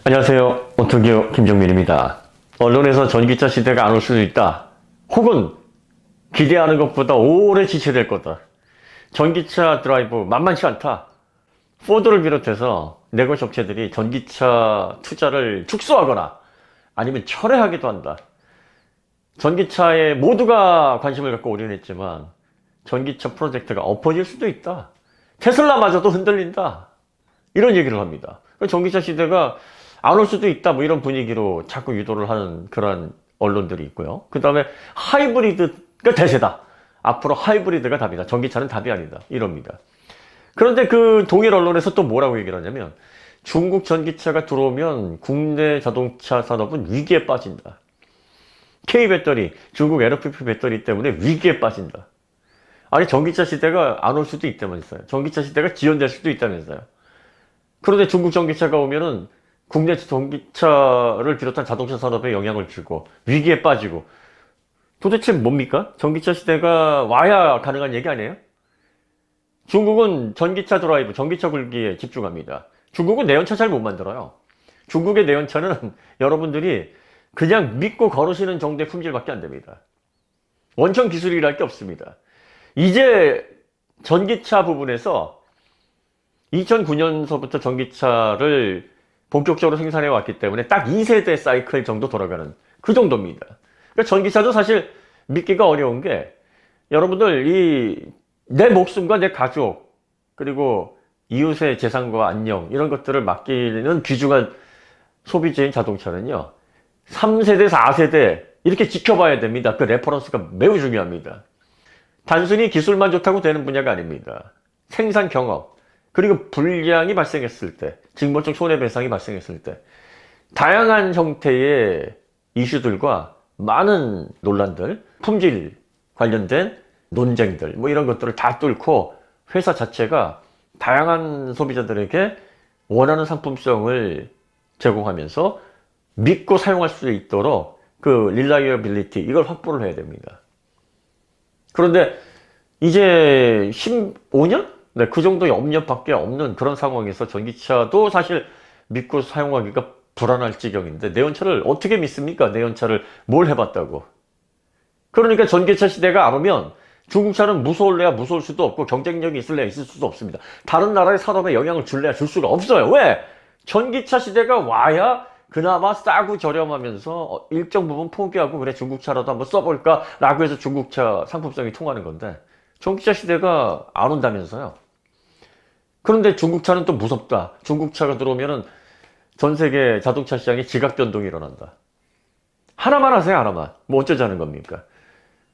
안녕하세요. 오토기오 김종민입니다. 언론에서 전기차 시대가 안 올 수도 있다. 혹은 기대하는 것보다 오래 지체될 거다. 전기차 드라이브 만만치 않다. 포드를 비롯해서 네고 업체들이 전기차 투자를 축소하거나 아니면 철회하기도 한다. 전기차에 모두가 관심을 갖고 올인했지만 전기차 프로젝트가 엎어질 수도 있다. 테슬라마저도 흔들린다. 이런 얘기를 합니다. 전기차 시대가 안 올 수도 있다, 뭐 이런 분위기로 자꾸 유도를 하는 그런 언론들이 있고요. 그 다음에 하이브리드가 대세다. 앞으로 하이브리드가 답이다. 전기차는 답이 아니다. 이럽니다. 그런데 그 동일 언론에서 또 뭐라고 얘기를 하냐면 중국 전기차가 들어오면 국내 자동차 산업은 위기에 빠진다. K배터리, 중국 LFP 배터리 때문에 위기에 빠진다. 아니, 전기차 시대가 안 올 수도 있다면서요. 전기차 시대가 지연될 수도 있다면서요. 그런데 중국 전기차가 오면은 국내 전기차를 비롯한 자동차 산업에 영향을 주고 위기에 빠지고, 도대체 뭡니까? 전기차 시대가 와야 가능한 얘기 아니에요? 중국은 전기차 드라이브, 전기차 굴기에 집중합니다. 중국은 내연차 잘 못 만들어요. 중국의 내연차는 여러분들이 그냥 믿고 걸으시는 정도의 품질밖에 안 됩니다. 원천 기술이랄 게 없습니다. 이제 전기차 부분에서 2009년서부터 전기차를 본격적으로 생산해 왔기 때문에 딱 2세대 사이클 정도 돌아가는 그 정도입니다. 그러니까 전기차도 사실 믿기가 어려운 게, 여러분들 내 목숨과 내 가족 그리고 이웃의 재산과 안녕 이런 것들을 맡기는 귀중한 소비재인 자동차는요 3세대 4세대 이렇게 지켜봐야 됩니다. 그 레퍼런스가 매우 중요합니다. 단순히 기술만 좋다고 되는 분야가 아닙니다. 생산 경험, 그리고 불량이 발생했을 때, 직무적 손해배상이 발생했을 때 다양한 형태의 이슈들과 많은 논란들, 품질 관련된 논쟁들, 뭐 이런 것들을 다 뚫고 회사 자체가 다양한 소비자들에게 원하는 상품성을 제공하면서 믿고 사용할 수 있도록 그 릴라이어빌리티, 이걸 확보를 해야 됩니다. 그런데 이제 15년? 네, 그 정도의 업력밖에 없는 그런 상황에서 전기차도 사실 믿고 사용하기가 불안할 지경인데, 내연차를 어떻게 믿습니까? 내연차를 뭘 해봤다고. 그러니까 전기차 시대가 안 오면 중국차는 무서울래야 무서울 수도 없고 경쟁력이 있을래야 있을 수도 없습니다. 다른 나라의 산업에 영향을 줄래야 줄 수가 없어요. 왜? 전기차 시대가 와야 그나마 싸고 저렴하면서 일정 부분 포기하고, 그래 중국차라도 한번 써볼까 라고 해서 중국차 상품성이 통하는 건데, 전기차 시대가 안 온다면서요. 그런데 중국차는 또 무섭다. 중국차가 들어오면은 전 세계 자동차 시장에 지각 변동이 일어난다. 하나만 하세요, 하나만. 뭐 어쩌자는 겁니까?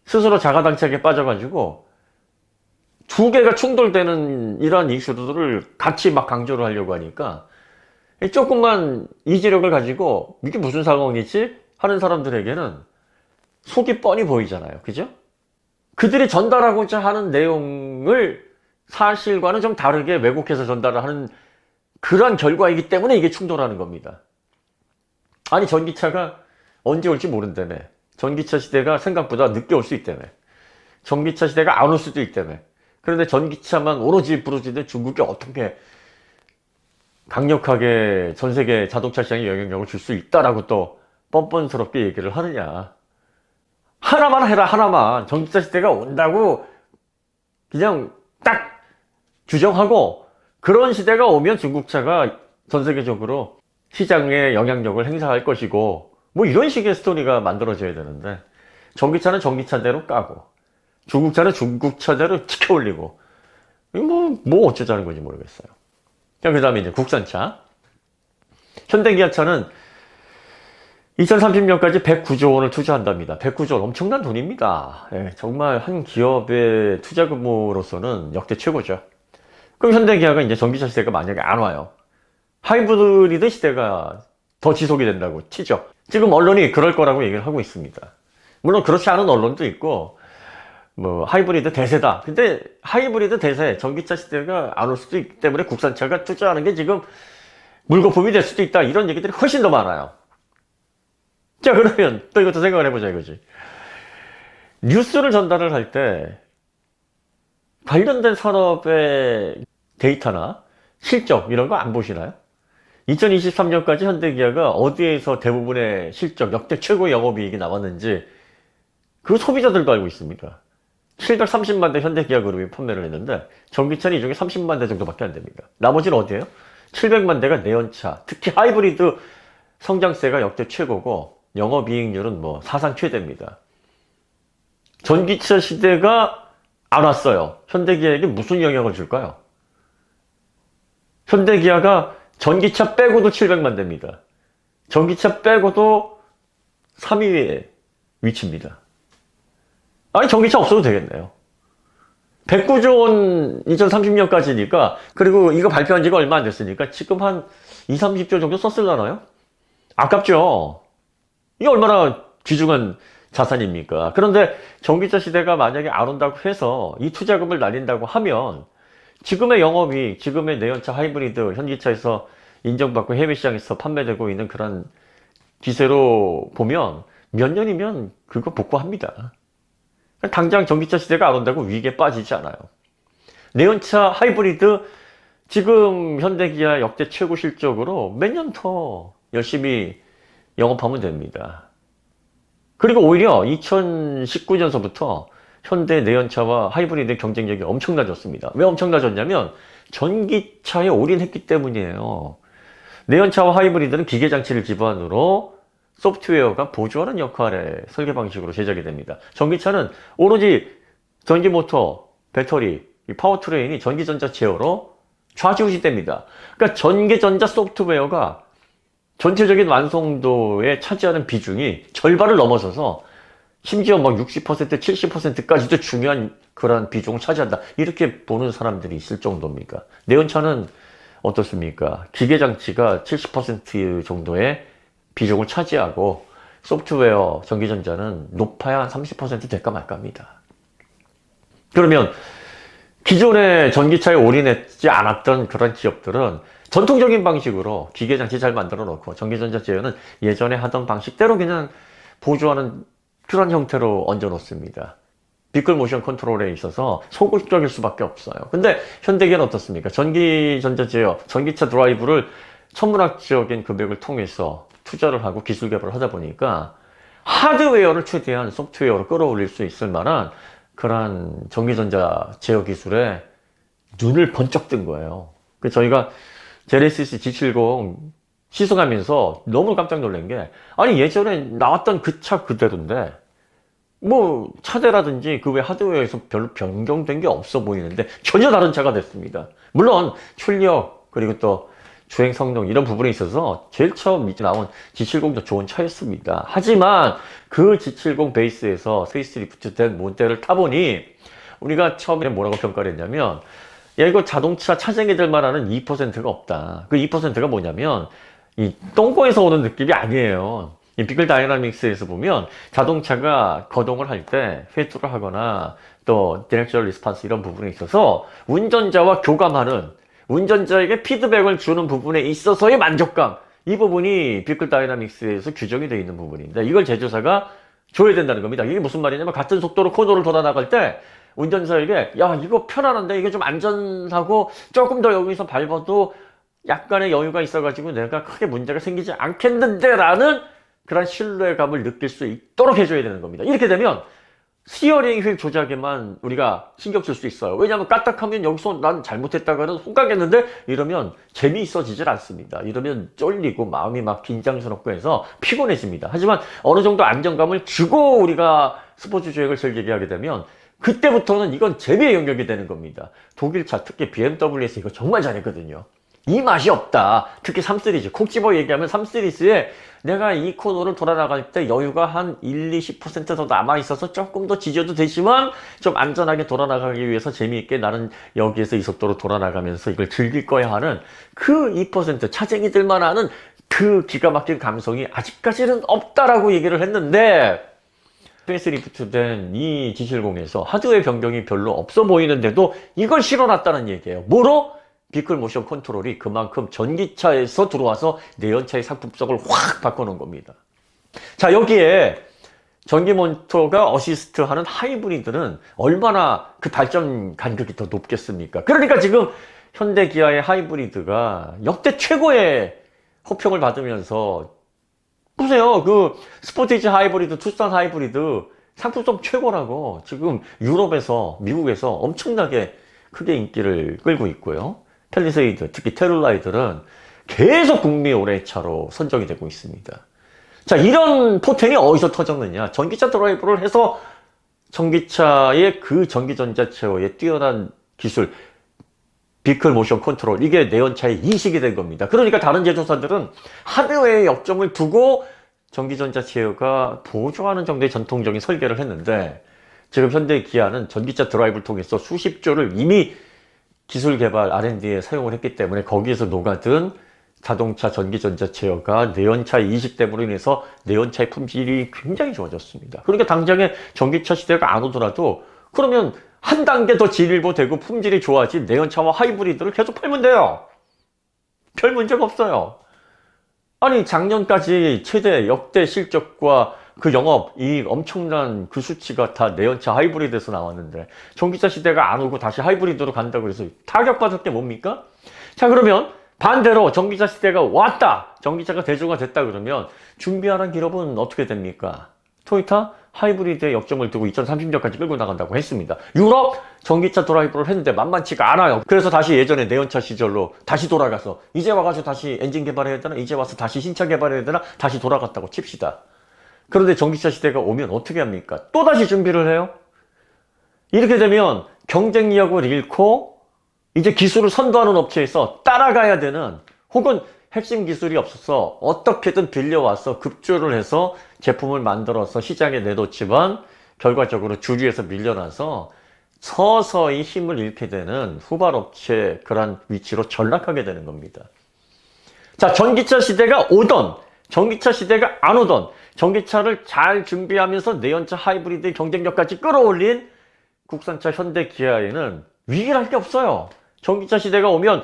스스로 자가당착에 빠져가지고 두 개가 충돌되는 이러한 이슈들을 같이 막 강조를 하려고 하니까, 조금만 이지력을 가지고 이게 무슨 상황이지? 하는 사람들에게는 속이 뻔히 보이잖아요. 그죠? 그들이 전달하고자 하는 내용을 사실과는 좀 다르게 왜곡해서 전달을 하는 그러한 결과이기 때문에 이게 충돌하는 겁니다. 아니, 전기차가 언제 올지 모른다며. 전기차 시대가 생각보다 늦게 올 수 있다며. 전기차 시대가 안 올 수도 있다며. 그런데 전기차만 오로지 부르짖는 중국이 어떻게 강력하게 전 세계 자동차 시장에 영향력을 줄 수 있다라고 또 뻔뻔스럽게 얘기를 하느냐. 하나만 해라, 하나만. 전기차 시대가 온다고 그냥 딱 규정하고, 그런 시대가 오면 중국차가 전 세계적으로 시장에 영향력을 행사할 것이고, 뭐 이런 식의 스토리가 만들어져야 되는데, 전기차는 전기차대로 까고 중국차는 중국차대로 치켜 올리고, 뭐 어쩌자는 건지 모르겠어요. 그 다음에 이제 국산차. 현대기아차는 2030년까지 109조 원을 투자한답니다. 109조 원 엄청난 돈입니다. 예, 정말 한 기업의 투자 규모로서는 역대 최고죠. 그럼 현대기아가 이제 전기차 시대가 만약에 안 와요. 하이브리드 시대가 더 지속이 된다고 치죠. 지금 언론이 그럴 거라고 얘기를 하고 있습니다. 물론 그렇지 않은 언론도 있고, 뭐 하이브리드 대세다. 근데 하이브리드 대세, 전기차 시대가 안 올 수도 있기 때문에 국산차가 투자하는 게 지금 물거품이 될 수도 있다. 이런 얘기들이 훨씬 더 많아요. 자, 그러면 또 이것도 생각을 해보자 이거지. 뉴스를 전달을 할 때 관련된 산업의 데이터나 실적 이런 거 안 보시나요? 2023년까지 현대기아가 어디에서 대부분의 실적, 역대 최고의 영업이익이 나왔는지 그 소비자들도 알고 있습니다. 730만 대 현대기아 그룹이 판매를 했는데 전기차는 이 중에 30만 대 정도밖에 안 됩니다. 나머지는 어디예요? 700만 대가 내연차, 특히 하이브리드 성장세가 역대 최고고 영업이익률은 뭐 사상 최대입니다. 전기차 시대가 안 왔어요. 현대기아에게 무슨 영향을 줄까요? 현대기아가 전기차 빼고도 700만 대입니다. 전기차 빼고도 3위에 위치입니다. 아니 전기차 없어도 되겠네요. 109조 원 2030년까지니까 그리고 이거 발표한 지가 얼마 안 됐으니까 지금 한 2, 30조 정도 썼을라나요? 아깝죠. 이게 얼마나 귀중한 자산입니까? 그런데 전기차 시대가 만약에 안 온다고 해서 이 투자금을 날린다고 하면 지금의 영업이 지금의 내연차 하이브리드 현기차에서 인정받고 해외 시장에서 판매되고 있는 그런 기세로 보면 몇 년이면 그거 복구합니다. 당장 전기차 시대가 안 온다고 위기에 빠지지 않아요. 내연차 하이브리드 지금 현대기아 역대 최고 실적으로 몇 년 더 열심히 영업하면 됩니다. 그리고 오히려 2019년서부터 현대 내연차와 하이브리드 경쟁력이 엄청나졌습니다. 왜 엄청나졌냐면 전기차에 올인했기 때문이에요. 내연차와 하이브리드는 기계장치를 기반으로 소프트웨어가 보조하는 역할의 설계 방식으로 제작이 됩니다. 전기차는 오로지 전기모터, 배터리, 파워트레인이 전기전자 제어로 좌지우지됩니다. 그러니까 전기전자 소프트웨어가 전체적인 완성도에 차지하는 비중이 절반을 넘어서서 심지어 막 60%, 70%까지도 중요한 그런 비중을 차지한다. 이렇게 보는 사람들이 있을 정도입니까? 내연차는 어떻습니까? 기계장치가 70% 정도의 비중을 차지하고 소프트웨어, 전기전자는 높아야 한 30% 될까 말까 합니다. 그러면 기존에 전기차에 올인했지 않았던 그런 기업들은 전통적인 방식으로 기계장치 잘 만들어 놓고 전기전자 제어는 예전에 하던 방식대로 그냥 보조하는 그런 형태로 얹어 놓습니다. 비클 모션 컨트롤에 있어서 소극적일 수밖에 없어요. 근데 현대기아는 어떻습니까? 전기전자 제어, 전기차 드라이브를 천문학적인 금액을 통해서 투자를 하고 기술 개발을 하다 보니까 하드웨어를 최대한 소프트웨어로 끌어올릴 수 있을 만한 그런 전기전자 제어 기술에 눈을 번쩍 뜬 거예요. 그래서 저희가 제네시스 G70 시승하면서 너무 깜짝 놀란 게 아니 예전에 나왔던 그 차 그대로인데 뭐 차대라든지 그 외 하드웨어에서 별로 변경된 게 없어 보이는데 전혀 다른 차가 됐습니다. 물론 출력 그리고 또 주행 성능 이런 부분에 있어서 제일 처음 나온 G70도 좋은 차였습니다. 하지만 그 G70 베이스에서 페이스리프트 된 모델을 타보니 우리가 처음에 뭐라고 평가를 했냐면 야 이거 자동차 차쟁이들 말하는 2%가 없다. 그 2%가 뭐냐면 이 똥꼬에서 오는 느낌이 아니에요. 이 비클 다이나믹스에서 보면 자동차가 거동을 할 때 회투를 하거나 또 디렉셔널 리스판스 이런 부분에 있어서 운전자와 교감하는 운전자에게 피드백을 주는 부분에 있어서의 만족감 이 부분이 비클 다이나믹스에서 규정이 되어 있는 부분인데 이걸 제조사가 줘야 된다는 겁니다. 이게 무슨 말이냐면 같은 속도로 코너를 돌아 나갈 때 운전자에게 야 이거 편안한데 이게 좀 안전하고 조금 더 여기서 밟아도 약간의 여유가 있어가지고 내가 크게 문제가 생기지 않겠는데 라는 그런 신뢰감을 느낄 수 있도록 해줘야 되는 겁니다. 이렇게 되면 스티어링 휠 조작에만 우리가 신경 쓸 수 있어요. 왜냐하면 까딱하면 여기서 난 잘못했다가는 손 까겠는데 이러면 재미있어지질 않습니다. 이러면 쫄리고 마음이 막 긴장스럽고 해서 피곤해집니다. 하지만 어느 정도 안정감을 주고 우리가 스포츠 주행을 즐기게 하게 되면 그때부터는 이건 재미의 영역이 되는 겁니다. 독일차 특히 BMW에서 이거 정말 잘했거든요. 이 맛이 없다. 특히 3시리즈. 콕 집어 얘기하면 3시리즈에 내가 이 코너를 돌아 나갈 때 여유가 한 1, 20%더 남아있어서 조금 더 지져도 되지만 좀 안전하게 돌아 나가기 위해서 재미있게 나는 여기에서 이 속도로 돌아 나가면서 이걸 즐길 거야 하는 그 2% 차쟁이들만 아는 그 기가 막힌 감성이 아직까지는 없다라고 얘기를 했는데 페이스리프트된 이 G70에서 하드웨어 변경이 별로 없어 보이는데도 이걸 실어놨다는 얘기예요. 뭐로? 비클 모션 컨트롤이 그만큼 전기차에서 들어와서 내연차의 상품성을 확 바꿔놓은 겁니다. 자 여기에 전기모터가 어시스트하는 하이브리드는 얼마나 그 발전 간격이 더 높겠습니까? 그러니까 지금 현대기아의 하이브리드가 역대 최고의 호평을 받으면서 보세요. 그 스포티지 하이브리드, 투싼 하이브리드 상품성 최고라고 지금 유럽에서, 미국에서 엄청나게 크게 인기를 끌고 있고요. 팰리세이드, 특히 테룰라이들은 계속 북미 올해차로 선정이 되고 있습니다. 자, 이런 포텐이 어디서 터졌느냐? 전기차 드라이브를 해서 전기차의 그 전기전자체어의 뛰어난 기술, 비클 모션 컨트롤, 이게 내연차에 이식이 된 겁니다. 그러니까 다른 제조사들은 하드웨어에 역점을 두고 전기전자 제어가 보조하는 정도의 전통적인 설계를 했는데, 지금 현대 기아는 전기차 드라이브를 통해서 수십 조를 이미 기술 개발 R&D에 사용을 했기 때문에 거기에서 녹아든 자동차 전기전자 제어가 내연차 이식됨으로 인해서 내연차의 품질이 굉장히 좋아졌습니다. 그러니까 당장에 전기차 시대가 안 오더라도 그러면 한 단계 더 진일보되고 품질이 좋아진 내연차와 하이브리드를 계속 팔면 돼요. 별 문제가 없어요. 아니, 작년까지 최대 역대 실적과 그 영업이익 엄청난 그 수치가 다 내연차 하이브리드에서 나왔는데, 전기차 시대가 안 오고 다시 하이브리드로 간다고 해서 타격받을 게 뭡니까? 자, 그러면 반대로 전기차 시대가 왔다, 전기차가 대중화됐다 그러면 준비하는 기업은 어떻게 됩니까? 토요타 하이브리드에 역점을 두고 2030년까지 끌고 나간다고 했습니다. 유럽 전기차 드라이브를 했는데 만만치가 않아요. 그래서 다시 예전에 내연차 시절로 다시 돌아가서 이제 와가지고 다시 엔진 개발해야 되나, 이제 와서 다시 신차 개발해야 되나, 다시 돌아갔다고 칩시다. 그런데 전기차 시대가 오면 어떻게 합니까? 또다시 준비를 해요. 이렇게 되면 경쟁력을 잃고 이제 기술을 선도하는 업체에서 따라가야 되는, 혹은 핵심 기술이 없어서 어떻게든 빌려와서 급조를 해서 제품을 만들어서 시장에 내놓지만 결과적으로 주류에서 밀려나서 서서히 힘을 잃게 되는 후발업체, 그런 위치로 전락하게 되는 겁니다. 자, 전기차 시대가 오던, 전기차 시대가 안 오던, 전기차를 잘 준비하면서 내연차 하이브리드의 경쟁력까지 끌어올린 국산차 현대 기아에는 위기랄 게 없어요. 전기차 시대가 오면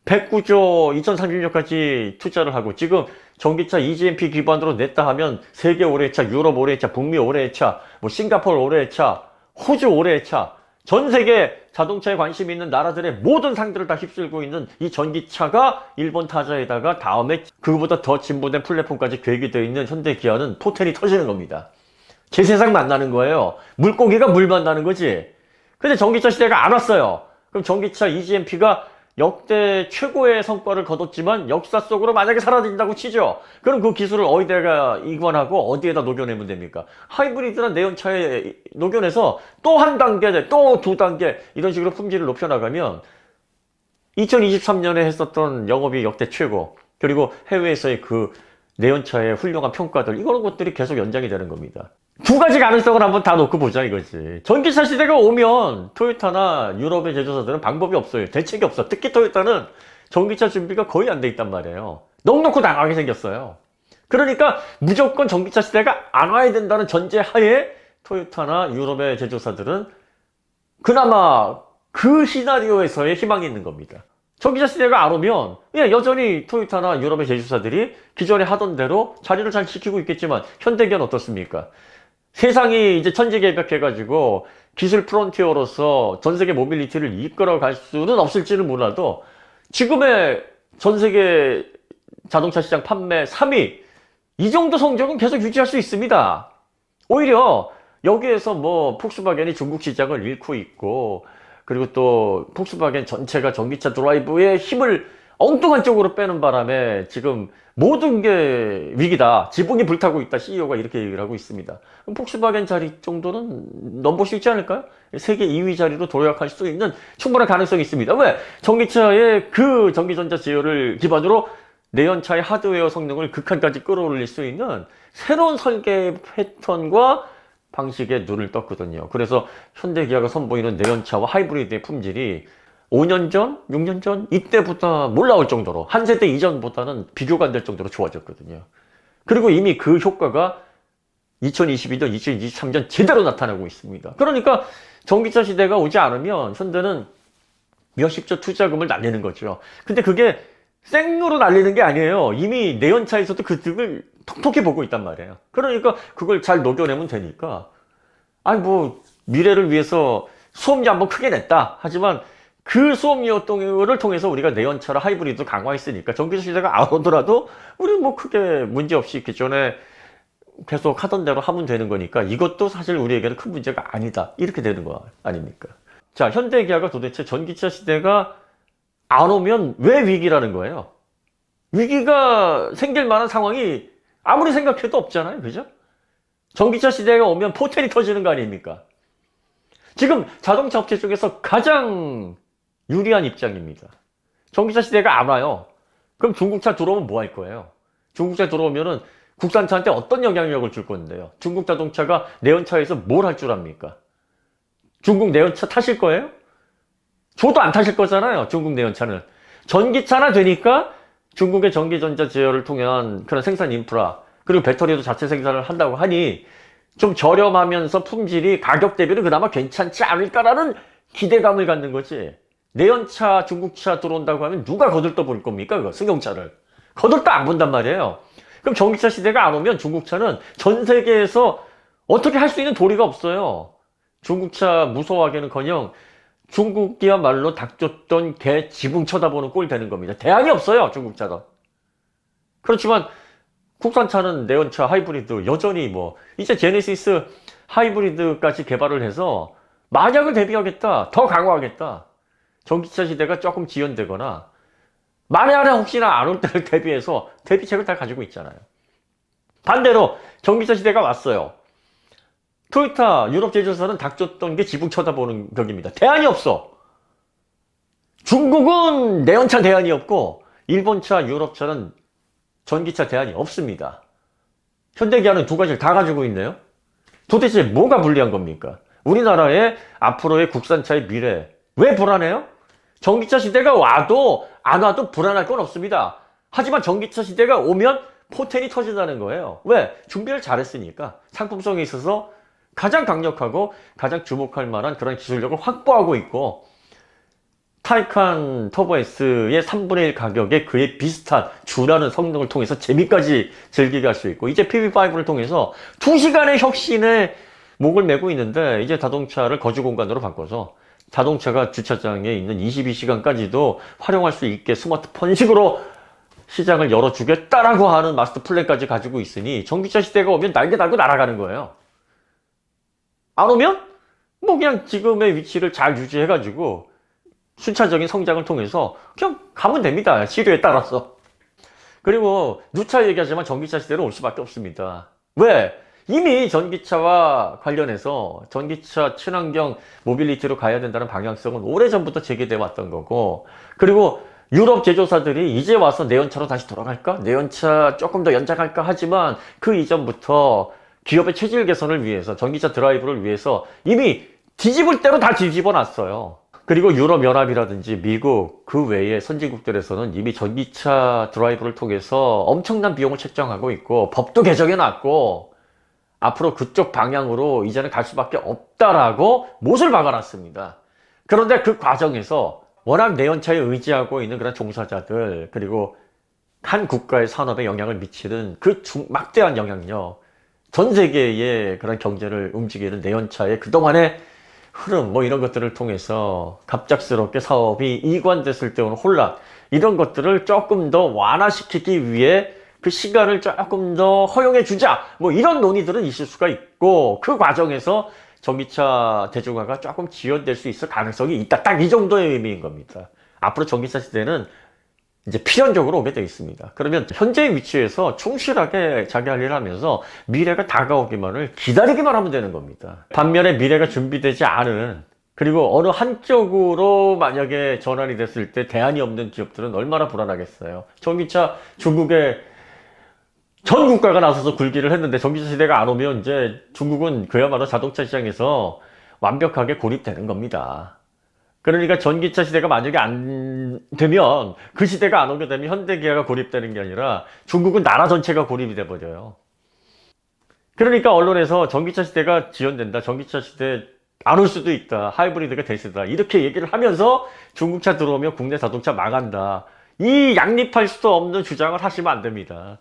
109조 2030년까지 투자를 하고, 지금 전기차 EGMP 기반으로 냈다 하면 세계 올해차, 유럽 올해차, 북미 올해차, 뭐 싱가포르 올해차, 호주 올해차, 전 세계 자동차에 관심 있는 나라들의 모든 상들을 다 휩쓸고 있는 이 전기차가 일본 타자에다가 다음에 그거보다 더 진보된 플랫폼까지 계획이 되어 있는 현대 기아는 포텐이 터지는 겁니다. 제 세상 만나는 거예요. 물고기가 물 만나는 거지. 근데 전기차 시대가 안 왔어요. 그럼 전기차 EGMP가 역대 최고의 성과를 거뒀지만 역사 속으로 만약에 사라진다고 치죠. 그럼 그 기술을 어디다가 이관하고 어디에다 녹여내면 됩니까? 하이브리드나 내연차에 녹여내서 또 한 단계, 또 두 단계 이런 식으로 품질을 높여나가면 2023년에 했었던 영업이 역대 최고, 그리고 해외에서의 그 내연차의 훌륭한 평가들, 이런 것들이 계속 연장이 되는 겁니다. 두 가지 가능성을 한번 다 놓고 보자 이거지. 전기차 시대가 오면 토요타나 유럽의 제조사들은 방법이 없어요. 대책이 없어. 특히 토요타는 전기차 준비가 거의 안 돼 있단 말이에요. 넉넉히 당하게 생겼어요. 그러니까 무조건 전기차 시대가 안 와야 된다는 전제하에 토요타나 유럽의 제조사들은 그나마 그 시나리오에서의 희망이 있는 겁니다. 전기차 시대가 안 오면 여전히 토요타나 유럽의 제조사들이 기존에 하던 대로 자리를 잘 지키고 있겠지만, 현대기아는 어떻습니까? 세상이 이제 천지개벽해가지고 기술 프론티어로서 전세계 모빌리티를 이끌어갈 수는 없을지는 몰라도 지금의 전세계 자동차 시장 판매 3위, 이 정도 성적은 계속 유지할 수 있습니다. 오히려 여기에서 뭐 폭스바겐이 중국 시장을 잃고 있고, 그리고 또 폭스바겐 전체가 전기차 드라이브의 힘을 엉뚱한 쪽으로 빼는 바람에 지금 모든 게 위기다, 지붕이 불타고 있다, CEO가 이렇게 얘기를 하고 있습니다. 그럼 폭스바겐 자리 정도는 넘볼 수 있지 않을까요? 세계 2위 자리로 도약할 수 있는 충분한 가능성이 있습니다. 왜? 전기차의 그 전기전자 제어를 기반으로 내연차의 하드웨어 성능을 극한까지 끌어올릴 수 있는 새로운 설계 패턴과 방식에 눈을 떴거든요. 그래서 현대기아가 선보이는 내연차와 하이브리드의 품질이 5년 전, 6년 전 이때보다 몰라올 정도로, 한 세대 이전보다는 비교가 안 될 정도로 좋아졌거든요. 그리고 이미 그 효과가 2022년, 2023년 제대로 나타나고 있습니다. 그러니까 전기차 시대가 오지 않으면 현대는 몇십조 투자금을 날리는 거죠. 근데 그게 생으로 날리는 게 아니에요. 이미 내연차에서도 그 득을 톡톡히 보고 있단 말이에요. 그러니까 그걸 잘 녹여내면 되니까, 아니 뭐 미래를 위해서 수험료 한번 크게 냈다 하지만 그 수업료를 통해서 우리가 내연차를 하이브리드 강화했으니까 전기차 시대가 안 오더라도 우리 뭐 크게 문제 없이 기존에 계속 하던 대로 하면 되는 거니까 이것도 사실 우리에게는 큰 문제가 아니다. 이렇게 되는 거 아닙니까? 자, 현대기아가 도대체 전기차 시대가 안 오면 왜 위기라는 거예요? 위기가 생길 만한 상황이 아무리 생각해도 없잖아요. 그죠? 전기차 시대가 오면 포텐이 터지는 거 아닙니까? 지금 자동차 업체 쪽에서 가장 유리한 입장입니다. 전기차 시대가 안 와요. 그럼 중국차 들어오면 뭐 할 거예요? 중국차 들어오면은 국산차한테 어떤 영향력을 줄 건데요? 중국 자동차가 내연차에서 뭘 할 줄 압니까? 중국 내연차 타실 거예요? 저도 안 타실 거잖아요. 중국 내연차는. 전기차나 되니까 중국의 전기전자 제어를 통한 그런 생산 인프라, 그리고 배터리도 자체 생산을 한다고 하니 좀 저렴하면서 품질이 가격 대비는 그나마 괜찮지 않을까라는 기대감을 갖는 거지. 내연차 중국차 들어온다고 하면 누가 거들떠 볼 겁니까? 그거 승용차를 거들떠 안 본단 말이에요. 그럼 전기차 시대가 안 오면 중국차는 전 세계에서 어떻게 할 수 있는 도리가 없어요. 중국차 무서워하기는커녕 중국이야말로 닥쳤던 개 지붕 쳐다보는 꼴이 되는 겁니다. 대안이 없어요, 중국차가. 그렇지만 국산차는 내연차 하이브리드 여전히 뭐 이제 제네시스 하이브리드까지 개발을 해서 만약을 대비하겠다, 더 강화하겠다. 전기차 시대가 조금 지연되거나 만약에 혹시나 안 올 때를 대비해서 대비책을 다 가지고 있잖아요. 반대로 전기차 시대가 왔어요. 토요타 유럽 제조사는 닥쳤던 게 지붕 쳐다보는 격입니다. 대안이 없어. 중국은 내연차 대안이 없고 일본차, 유럽차는 전기차 대안이 없습니다. 현대기아는 두 가지를 다 가지고 있네요. 도대체 뭐가 불리한 겁니까? 우리나라의 앞으로의 국산차의 미래 왜 불안해요? 전기차 시대가 와도 안 와도 불안할 건 없습니다. 하지만 전기차 시대가 오면 포텐이 터진다는 거예요. 왜? 준비를 잘했으니까. 상품성에 있어서 가장 강력하고 가장 주목할 만한 그런 기술력을 확보하고 있고 타이칸 터보 S의 3분의 1 가격에 그에 비슷한 준하는 성능을 통해서 재미까지 즐기게 할 수 있고 이제 PV5를 통해서 2시간의 혁신에 목을 메고 있는데 이제 자동차를 거주 공간으로 바꿔서 자동차가 주차장에 있는 22시간까지도 활용할 수 있게 스마트폰식으로 시장을 열어주겠다라고 하는 마스터 플랜까지 가지고 있으니 전기차 시대가 오면 날개 달고 날아가는 거예요. 안 오면 뭐 그냥 지금의 위치를 잘 유지해가지고 순차적인 성장을 통해서 그냥 가면 됩니다. 시류에 따라서. 그리고 누차 얘기하지만 전기차 시대는 올 수밖에 없습니다. 왜? 이미 전기차와 관련해서 전기차 친환경 모빌리티로 가야 된다는 방향성은 오래전부터 제기되어 왔던 거고 그리고 유럽 제조사들이 이제 와서 내연차로 다시 돌아갈까? 내연차 조금 더 연장할까? 하지만 그 이전부터 기업의 체질 개선을 위해서 전기차 드라이브를 위해서 이미 뒤집을 대로 다 뒤집어 놨어요. 그리고 유럽연합이라든지 미국 그 외의 선진국들에서는 이미 전기차 드라이브를 통해서 엄청난 비용을 책정하고 있고 법도 개정해 놨고 앞으로 그쪽 방향으로 이제는 갈 수밖에 없다라고 못을 박아놨습니다. 그런데 그 과정에서 워낙 내연차에 의지하고 있는 그런 종사자들 그리고 한 국가의 산업에 영향을 미치는 그 막대한 영향력 전 세계의 그런 경제를 움직이는 내연차의 그동안의 흐름 뭐 이런 것들을 통해서 갑작스럽게 사업이 이관됐을 때 오는 혼란 이런 것들을 조금 더 완화시키기 위해 그 시간을 조금 더 허용해 주자 뭐 이런 논의들은 있을 수가 있고 그 과정에서 전기차 대중화가 조금 지연될 수 있을 가능성이 있다. 딱 이 정도의 의미인 겁니다. 앞으로 전기차 시대는 이제 필연적으로 오게 되어 있습니다. 그러면 현재의 위치에서 충실하게 자기 할 일을 하면서 미래가 다가오기만을 기다리기만 하면 되는 겁니다. 반면에 미래가 준비되지 않은 그리고 어느 한쪽으로 만약에 전환이 됐을 때 대안이 없는 기업들은 얼마나 불안하겠어요. 전기차 중국의 전 국가가 나서서 굴기를 했는데 전기차 시대가 안 오면 이제 중국은 그야말로 자동차 시장에서 완벽하게 고립되는 겁니다. 그러니까 전기차 시대가 만약에 안 되면 그 시대가 안 오게 되면 현대기아가 고립되는 게 아니라 중국은 나라 전체가 고립이 돼버려요. 그러니까 언론에서 전기차 시대가 지연된다. 전기차 시대 안 올 수도 있다. 하이브리드가 대세다. 이렇게 얘기를 하면서 중국차 들어오면 국내 자동차 망한다. 이 양립할 수도 없는 주장을 하시면 안 됩니다.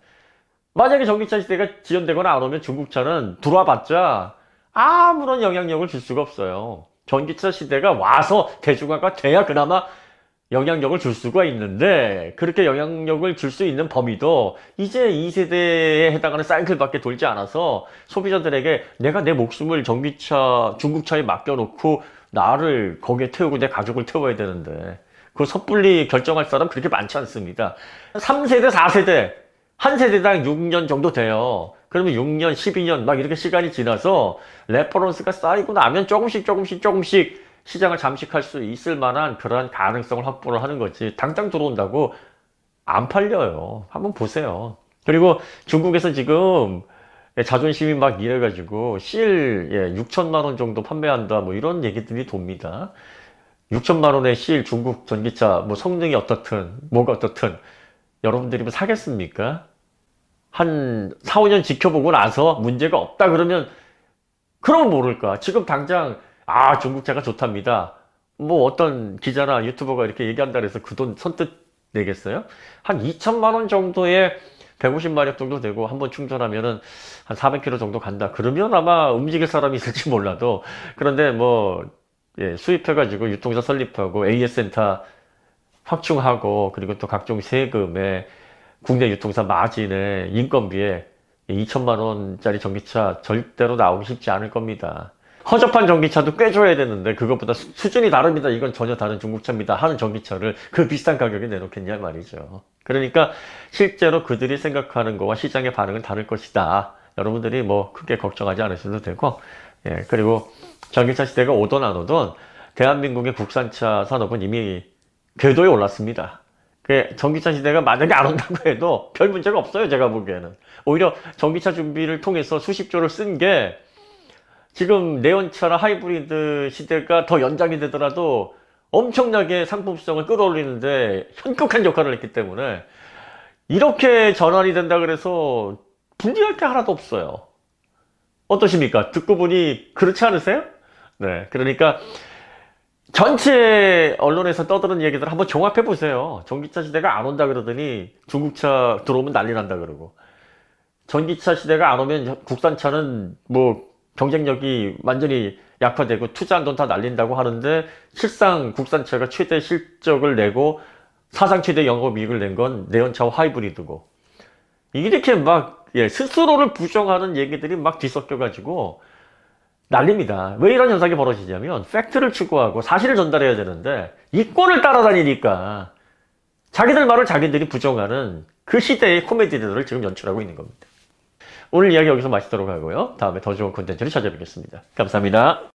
만약에 전기차 시대가 지연되거나 안 오면 중국차는 들어와봤자 아무런 영향력을 줄 수가 없어요. 전기차 시대가 와서 대중화가 돼야 그나마 영향력을 줄 수가 있는데, 그렇게 영향력을 줄 수 있는 범위도 이제 2세대에 해당하는 사이클밖에 돌지 않아서 소비자들에게 내가 내 목숨을 전기차, 중국차에 맡겨놓고 나를 거기에 태우고 내 가족을 태워야 되는데 그걸 섣불리 결정할 사람 그렇게 많지 않습니다. 3세대, 4세대, 한 세대당 6년 정도 돼요. 그러면 6년, 12년 막 이렇게 시간이 지나서 레퍼런스가 쌓이고 나면 조금씩 시장을 잠식할 수 있을 만한 그러한 가능성을 확보를 하는 거지. 당장 들어온다고 안 팔려요. 한번 보세요. 그리고 중국에서 지금 자존심이 막 이래가지고 실 6천만 원 정도 판매한다 뭐 이런 얘기들이 돕니다. 6천만 원의 실 중국 전기차 뭐 성능이 어떻든 뭐가 어떻든 여러분들이 뭐 사겠습니까? 한 4, 5년 지켜보고 나서 문제가 없다 그러면 그럼 모를까? 지금 당장 중국차가 좋답니다. 뭐 어떤 기자나 유튜버가 이렇게 얘기한다 그래서 그 돈 선뜻 내겠어요? 한 2천만 원 정도에 150마력 정도 되고 한번 충전하면은 한 400km 정도 간다. 그러면 아마 움직일 사람이 있을지 몰라도, 그런데 뭐 수입해가지고 유통사 설립하고 AS 센터 확충하고 그리고 또 각종 세금에 국내 유통사 마진에 인건비에 2천만 원짜리 전기차 절대로 나오기 쉽지 않을 겁니다. 허접한 전기차도 꽤 줘야 되는데 그것보다 수준이 다릅니다. 이건 전혀 다른 중국차입니다 하는 전기차를 그 비싼 가격에 내놓겠냐 말이죠. 그러니까 실제로 그들이 생각하는 거와 시장의 반응은 다를 것이다. 여러분들이 뭐 크게 걱정하지 않으셔도 되고, 그리고 전기차 시대가 오든 안 오든 대한민국의 국산차 산업은 이미 궤도에 올랐습니다. 전기차 시대가 만약에 안 온다고 해도 별 문제가 없어요. 제가 보기에는 오히려 전기차 준비를 통해서 수십조를 쓴 게 지금 내연차나 하이브리드 시대가 더 연장이 되더라도 엄청나게 상품성을 끌어올리는데 현격한 역할을 했기 때문에 이렇게 전환이 된다 그래서 불리할 게 하나도 없어요. 어떠십니까? 듣고 보니 그렇지 않으세요? 네, 그러니까 전체 언론에서 떠드는 얘기들 한번 종합해 보세요. 전기차 시대가 안 온다 그러더니 중국차 들어오면 난리 난다 그러고, 전기차 시대가 안 오면 국산차는 뭐 경쟁력이 완전히 약화되고 투자한 돈 다 날린다고 하는데 실상 국산차가 최대 실적을 내고 사상 최대 영업이익을 낸 건 내연차와 하이브리드고, 이렇게 막 스스로를 부정하는 얘기들이 막 뒤섞여가지고 난립니다. 왜 이런 현상이 벌어지냐면 팩트를 추구하고 사실을 전달해야 되는데 이권을 따라다니니까 자기들 말을 자기들이 부정하는 그 시대의 코미디들을 지금 연출하고 있는 겁니다. 오늘 이야기 여기서 마치도록 하고요. 다음에 더 좋은 콘텐츠를 찾아뵙겠습니다. 감사합니다.